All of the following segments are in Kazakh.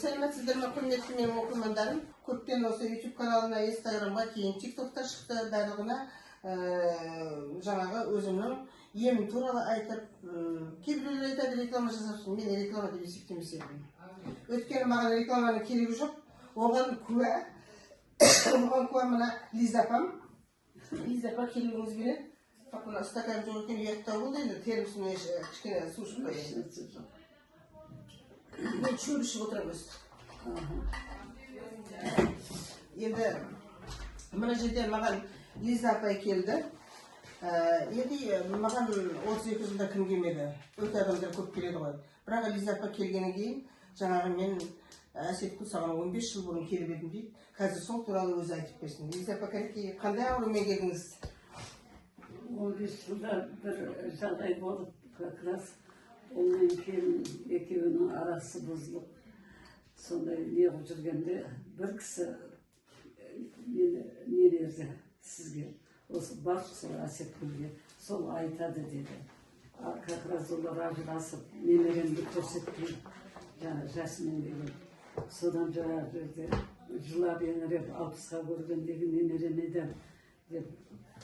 Сәлеметсіздер ме, құрметті менің оқырмандарым? Көптен осы YouTube каналына, Instagramға, кейін TikTokта шықты. Барлығына жаңағы өзімнің емім туралы айтып, кейбіреулер айтады, реклама жасапсың. Мен реклама деп есептемес едім. Өйткені маған рекламаның керегі жоқ. Оған куә мына Лиза апам. Лиза апа келуіңіз келеді. Мына стакан жоқ екен, ұяқтау болды енді. Термосына кішкене су ішіп қояйын. Мен шөл ішіп отырам өстіп. Енді мына жерде маған Лиза апай келді. Енді маған 32 жылда кім келмеді. Өте адамдар көп келеді ғой. Бірақ Лиза апа келгеннен кейін жаңағы мен Әсеткүл саған 15 жыл бұрын келіп едім дейді. Қазір сол туралы өзі айтып берсін. Лиза апа, қандай аурумен келдіңіз? 15 жылда бір жағдай болып, как раз онымен келін екеуінің арасы бұзылып, сондай неғып жүргенде бір кісі мені не берді сізге, осы баршы сол Әсеткүлге, сол айтады деді. Как раз олар ажырасып, немеремді көрсетпей, жасымен деген. Содан жаңағы жерде жылап еңіреп 60-ға көргендегі немереме деп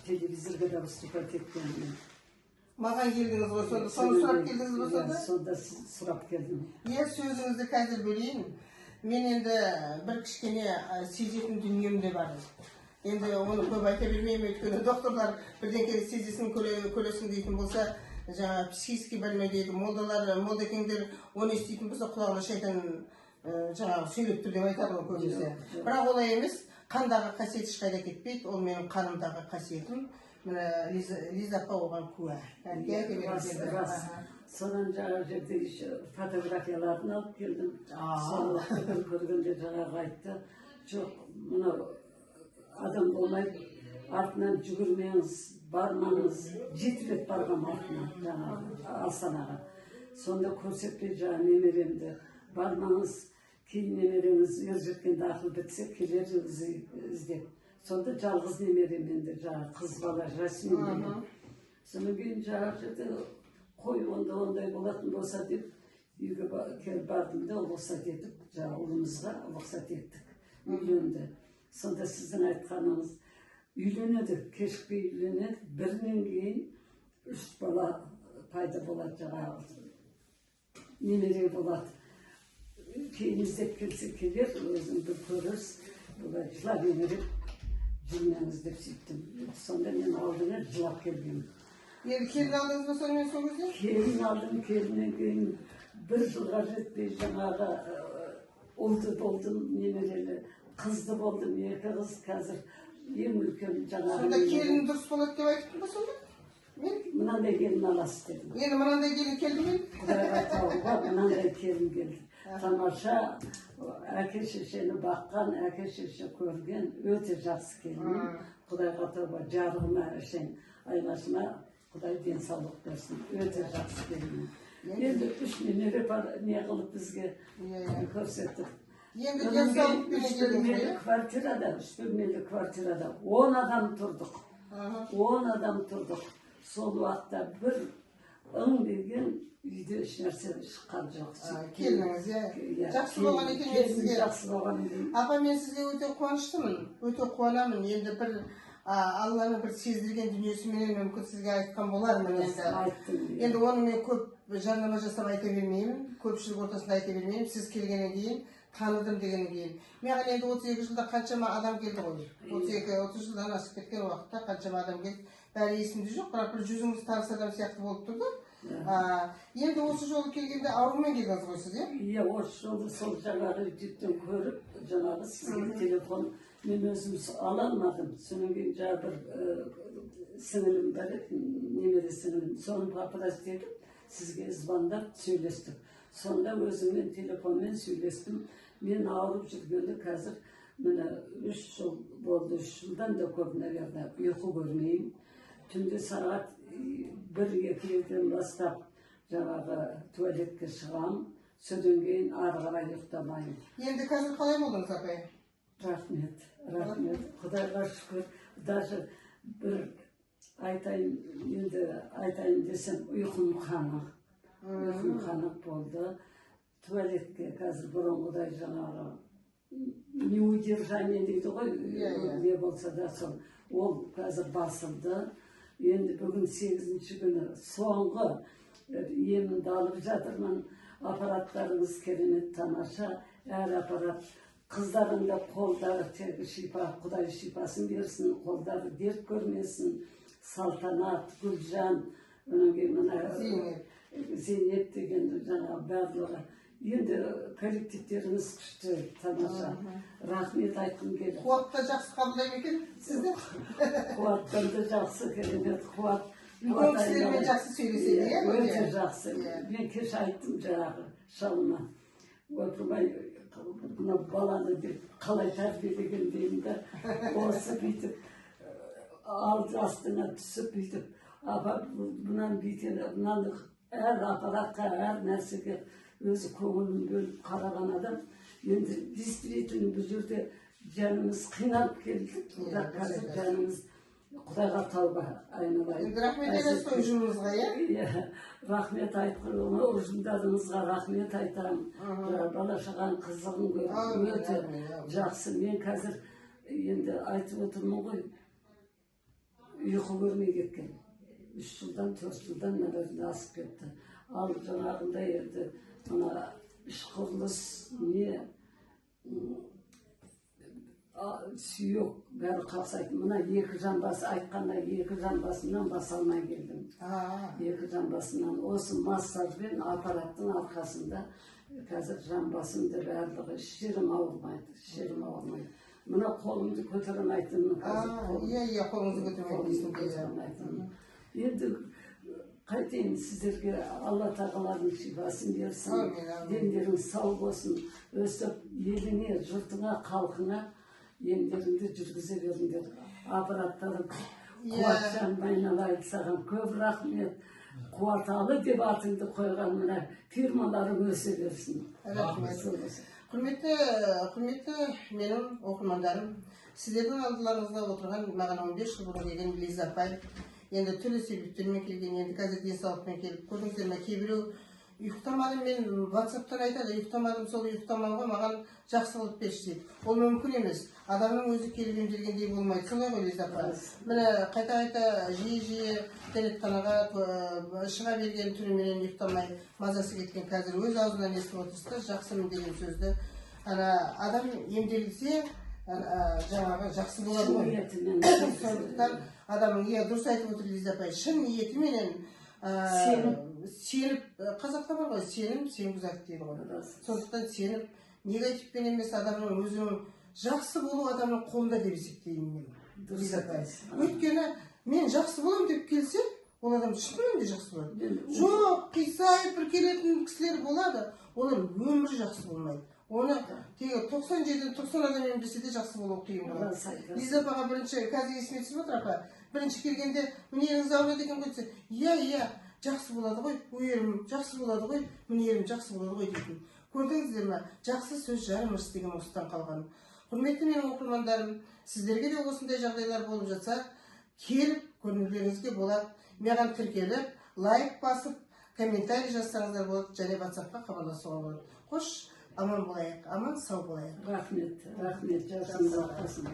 телевизорға да выступать еткенмін. Маған келдіңіз ғой, соны сұрап келдіңіз бе сонда? Сонда сұрап келдім. Сөзіңізді қазір бөлейін. Мен енді бір кішкене сезетін дүнием де бар. Енді оны көп айта бермеймін, өйткені докторлар бірдеңке сезесің, көресің дейтін болса, жаңа психический больной дейді, молдекеңдер оны естейтін болса, құлағына шайтан жаңағы сөйлеп тұр деп айтады ғой көбісі. Бірақ олай емес, қандағы қасиет ешқайда кетпейді, ол менің қанымдағы қасиетім. Лиза апа оған куә. Содан жаңағы жерде фотографияларын алып келдім. Соны көргенде жаңағы айтты. Жоқ, мынау адам болмайды, артынан жүгірмеңіз, бармаңыз. 7 рет барғам артынан жаңағы Астанаға. Сонда көрсетпей жаңағы немеремді бармаңыз, кейін немереңіз ержеткенде ақыл бітсе келер іздеп. Сонда жалғыз немеременді жаңағы қыз бала Жасмин деген. Содан кейін жаңағы жерде қой ондай болатын болса деп үйге келіп бардым да ұлықсат етіп, жаңағы ұлымызға ұлықсат еттік, үйленді. Сонда сіздің айтқаныңыз үйленеді, кешікпей үйленеді, бірінен кейін 3 бала пайда болады, жаңағы немере болады. Кейін іздеп келсе келер, өзіңді көріс, бұлай жылап еңіреп жүрмеңіз деп сөйттім. Сонда мен алдыңа жылап келгенмін. Енді келін алдыңыз ба сонымен сол кезде? Келін алдым, келіннен кейін 1 жылға жетпей жаңағы ұлды болдым, немерелі қызды болдым, 2 қыз қазір ең үлкен жаңағы. Сонда келін дұрыс болады деп айтыптың ба сонда? Мынандай келін аласыз дедім. Енді мынандай келін келді ме? Құдайға тауға мынандай келін келді. Тамаша, әке шешені баққан, әке шеше көрген, өте жақсы келін. Құдайға тауға жарығыма, әшен айласыма Құдай денсаулық берсін, өте жақсы келін. Енді 3 немере не қылып бізге көрсеттік. Енді денсаулық берсін. 3 бөлмелі квартирада 10 адам тұрдық. 10 адам тұрдық. Сол уақытта бір деген үйде еш нәрсе шыққан жоқ. Келіңіз, жақсы болған екен мен сізге. Жақсы болған екен. Апа, мен сізге өте қуаныштымын, өте қуанамын. Енді бір Алланың бір сездірген дүниесіменен мүмкін сізге айтқан болармын енді. Енді оны мен көп жарнама жасап айта бермеймін, көпшілік ортасында айта бермеймін. Сіз келгеннен кейін, таныдым дегеннен кейін. Маған енді 32 жылда қаншама адам келді ғой. 32-30 жылдан асып кеткен уақытта қаншама адам келді. Бәрі есімде жоқ, бірақ бір жүзіңіз таныс адам сияқты болып тұрды. Енді осы жолы келгенде аурумен келдіңіз ғой сіз, иә? Осы жолы сол жаңағы ютубтан көріп, жаңағы сізге телефон мен өзім ала алмадым. Содан кейін жаңа бір сіңілім бар, немере сіңілім. Соны вопрос етіп, сізге звондап сөйлестік. Сонда өзіммен телефонмен сөйлестім. Мен ауырып жүргенде қазір міне 3 жыл болды, 3 жылдан да көп, наверное, ұйқы көрмеймін. Түнде сағат 1-2-ден бастап жаңағы туалетке шығам. Содан кейін ары қарай ұйықтамаймын. Енді қазір қалай болдыңыз, апай? Рахмет, рахмет. Құдайға шүкір. Даже бір айтайын десем, ұйқым қанық болды. туалетке қазір бұрынғыдай жаңағы неудержание дейді ғой, не болса да сол, ол қазір басылды. Енді бүгін 8-ші күні соңғы емімді алып жатырмын. Аппараттарыңыз керемет, тамаша. Әр аппарат қыздарында қолдары тек шипа, Құдай шипасын берсін, қолдары дерт көрмесін. Салтанат, Гүлжан, Зейнеп деген жаңа барлығы. Енді коллективтеріңіз күшті, тамаша. Рахмет айтқым келді. Қуатта жақсы қабылдайды екен сізді? Қуаттан да жақсы, керемет қуат. Үлкен кісілермен жақсы сөйлеседі, иә? Өте жақсы. Мен кеш айттым жаңағы шалыма. Отырмай, мына баланы деп қалай тәрбиелеген деймін да, осы бүйтіп, алды астына түсіп бүйтіп, апа бұнан бүйтен, бұнан әр аппаратқа, әр нәрсеге өзі көңілін бөліп қараған адам. Енді действительно бұл жерде жанымыз қиналып келдік. Қазір жанымыз Құдайға тауба айналайын. Рахмет айтасыз ұжымыңызға, иә? Иә, рахмет айтқым, ұжымдарыңызға рахмет айтамын. Бала шаған қызығын көріп, өте жақсы. Мен қазір енді айтып отырмын ғой, ұйқы көрмей кеткен. 3 жылдан, 4 жылдан наверное асып кетті. Ал жаңағындай енді мына іш құрылыс не сүйек бәрі қақсайтын. Мына 2 жамбас айтқанда 2 жамбасымнан баса алмай келдім. 2 жамбасымнан осы массажбен аппараттың арқасында қазір жамбасымды барлығы шерім ауырмайды. Мына қолымды көтермейтінмін қазір. Иә, қолыңызды көтермейтінсің. Енді қайтейін сіздерге Алла тағаланың шипасын берсін, дендеріңіз сау болсын, өсіп еліңе, жұртыңа, халқыңа емдеріңді жүргізе беріңдер. Аппараттарың Қуатжан айналайын, саған көп рахмет. Қуаталы деп атыңды қойған мына фирмаларың өсе берсін. Рахмет. Құрметті менің оқырмандарым, сіздердің алдыларыңызда отырған маған 15 жыл бұрын келген Лиза апай, енді түрлі себептермен келген, енді қазір денсаулықпен келіп көрдіңіздер ме, кейбіреу ұйықтамадым, мен WhatsApp-тан айтады, ұйықтамадым, сол ұйықтамауға маған жақсы қылып берші дейді. Ол мүмкін емес. Адамның өзі келіп емделгендей болмайды. Солай ғой, Лиза апай. Міне қайта жиі дәретханаға шыға берген түріменен ұйықтамай мазасы кеткен қазір өз аузынан естіп отырсыздар, жақсымын деген сөзді. Адам емделсе, жаңағы жақсы болады ғой. Сондықтан адамның дұрыс айтып отыр Лиза апай, шын ниетіменен сеніп, қазақта бар ғой, сенім сенгіз акт дейді ғой. Сондықтан сеніп, негативпен емес, адамның өзінің жақсы болу адамның қолында деп есептеймін мен. Лиза апай. Өйткені мен жақсы болам деп келсе, ол адам шынымен де жақсы болады. Жоқ, қисайып бір келетін кісілер болады, олар өмірі жақсы болмайды. Оны тегі 97-ден 90 адам емдесе де жақсы болу қиын болады. Лиза апаға бірінші, қазір есіме түсіп отыр апа, бірінші келгенде мінеріңіз ауырады екен ғой десе, иә, жақсы болады ғой, өйерім жақсы болады ғой, мінерім жақсы болады ғой дейтін. Көрдіңіздер ме? Жақсы сөз жарымыз деген осыдан қалған. Құрметті менің оқырмандарым, сіздерге де осындай жағдайлар болып жатса, келіп көрулеріңізге болады. Маған тіркеліп, лайк басып, комментарий жазсаңыздар болады, және WhatsApp-қа хабарласуға болады. Қош, аман болайық, аман сау болайық. Рахмет, жасыңыз ақтасын.